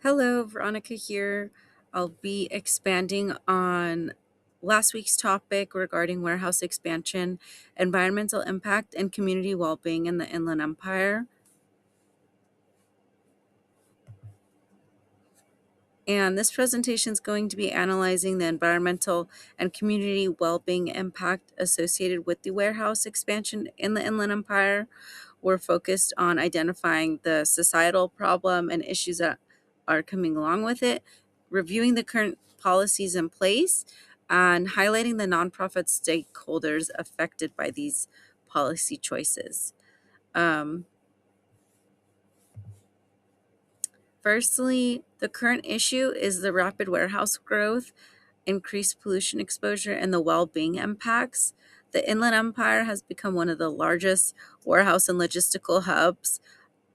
Hello, Veronica here. I'll be expanding on last week's topic regarding warehouse expansion, environmental impact, and community well being in the Inland Empire. And this presentation is going to be analyzing the environmental and community well being impact associated with the warehouse expansion in the Inland Empire. We're focused on identifying the societal problem and issues that are coming along with it, reviewing the current policies in place, and highlighting the nonprofit stakeholders affected by these policy choices. Um, Firstly, the current issue is the rapid warehouse growth, increased pollution exposure, and the well being impacts. The Inland Empire has become one of the largest warehouse and logistical hubs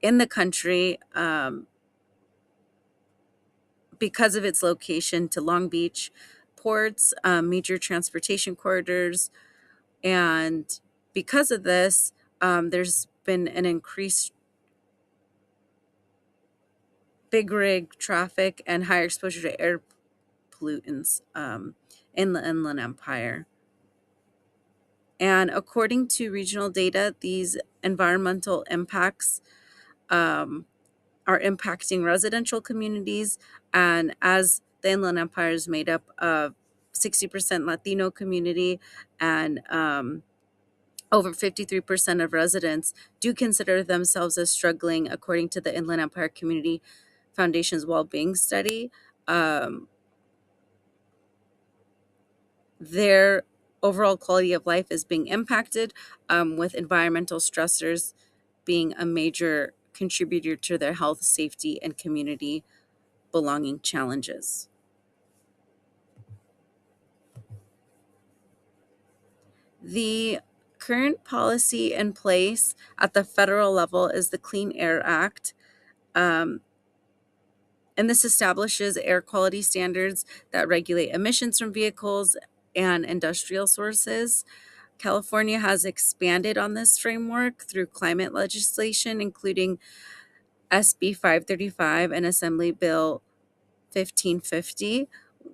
in the country because of its location to Long Beach ports, major transportation corridors, and because of this, there's been an increased big rig traffic and higher exposure to air pollutants in the Inland Empire. And according to regional data, these environmental impacts um, are impacting residential communities. And as the Inland Empire is made up of 60% Latino community and over 53% of residents do consider themselves as struggling, according to the Inland Empire Community Foundation's well-being study. Their overall quality of life is being impacted, with environmental stressors being a major contributor to their health, safety, and community belonging challenges. The current policy in place at the federal level is the Clean Air Act. Um, and this establishes air quality standards that regulate emissions from vehicles and industrial sources. California has expanded on this framework through climate legislation, including SB 535 and Assembly Bill 1550,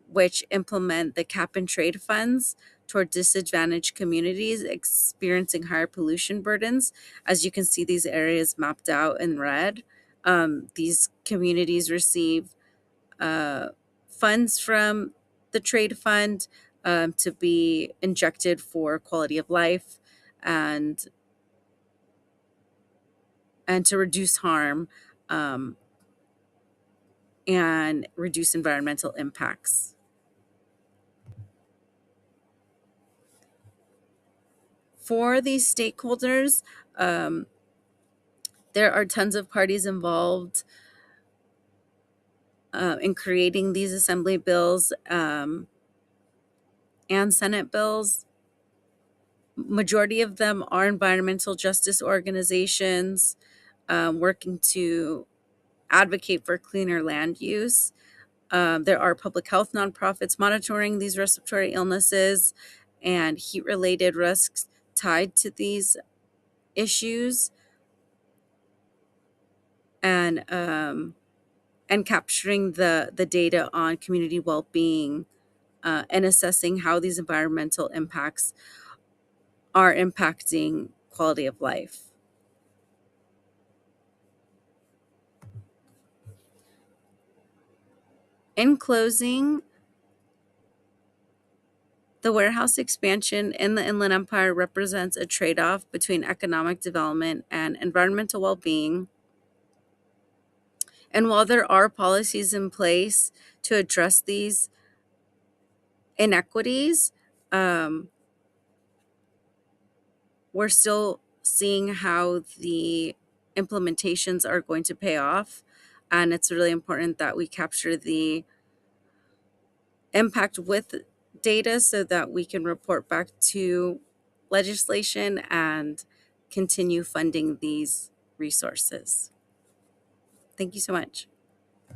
which implement the cap and trade funds toward disadvantaged communities experiencing higher pollution burdens. As you can see, these areas mapped out in red. These communities receive uh, funds from the trade fund to be injected for quality of life and to reduce harm um, and reduce environmental impacts. For these stakeholders, um, there are tons of parties involved in creating these assembly bills and Senate bills. Majority of them are environmental justice organizations working to advocate for cleaner land use. There are public health nonprofits monitoring these respiratory illnesses and heat-related risks tied to these issues, and capturing the data on community well-being and assessing how these environmental impacts are impacting quality of life. In closing, the warehouse expansion in the Inland Empire represents a trade-off between economic development and environmental well-being. And while there are policies in place to address these inequities, um, we're still seeing how the implementations are going to pay off. And it's really important that we capture the impact with data so that we can report back to legislation and continue funding these resources. Thank you so much.